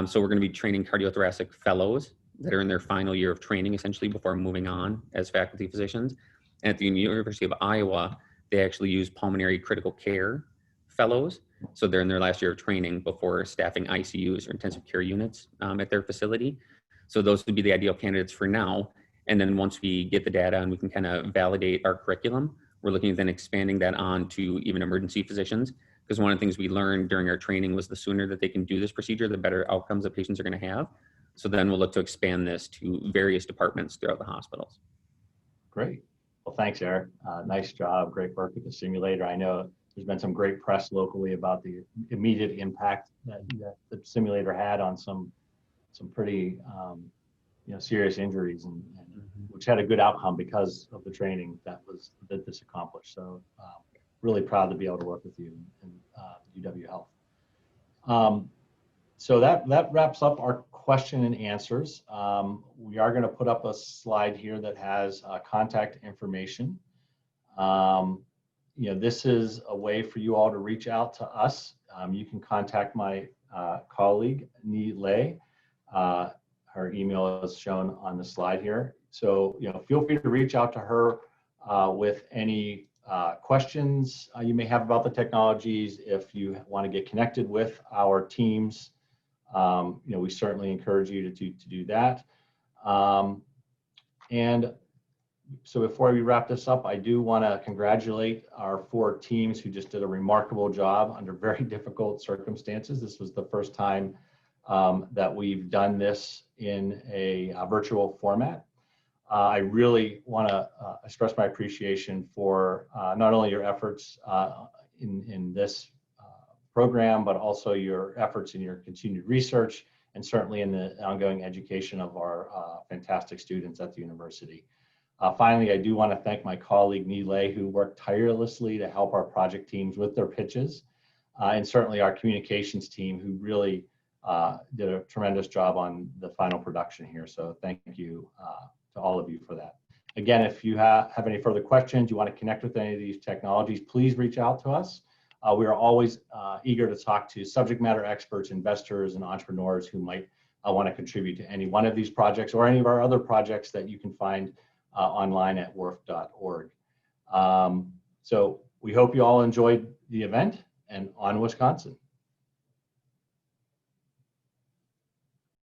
So we're going to be training cardiothoracic fellows that are in their final year of training, essentially, before moving on as faculty physicians. And at the University of Iowa, they actually use pulmonary critical care fellows. So they're in their last year of training before staffing ICUs or intensive care units at their facility. So those would be the ideal candidates for now. And then once we get the data and we can kind of validate our curriculum, we're looking at then expanding that on to even emergency physicians. Because one of the things we learned during our training was the sooner that they can do this procedure, the better outcomes that patients are going to have. So then we'll look to expand this to various departments throughout the hospitals. Great. Well, thanks, Eric. Nice job. Great work with the simulator. I know there's been some great press locally about the immediate impact that the simulator had on some pretty serious injuries, and which had a good outcome because of the training that this accomplished. So really proud to be able to work with you in UW Health. So that wraps up our question and answers. We are going to put up a slide here that has contact information. This is a way for you all to reach out to us. You can contact my colleague, Nhi Le. Her email is shown on the slide here. So, feel free to reach out to her with any questions you may have about the technologies. If you want to get connected with our teams, we certainly encourage you to do that. And so before we wrap this up, I do want to congratulate our 4 teams who just did a remarkable job under very difficult circumstances. This was the first time that we've done this in a virtual format. I really want to express my appreciation for not only your efforts in this program, but also your efforts in your continued research, and certainly in the ongoing education of our fantastic students at the university. Finally, I do want to thank my colleague Nhi Le, who worked tirelessly to help our project teams with their pitches, and certainly our communications team, who really did a tremendous job on the final production here. So thank you to all of you for that. Again, if you have any further questions, you want to connect with any of these technologies, please reach out to us. We are always eager to talk to subject matter experts, investors, and entrepreneurs who might want to contribute to any one of these projects or any of our other projects that you can find online at warf.org. So we hope you all enjoyed the event, and on Wisconsin.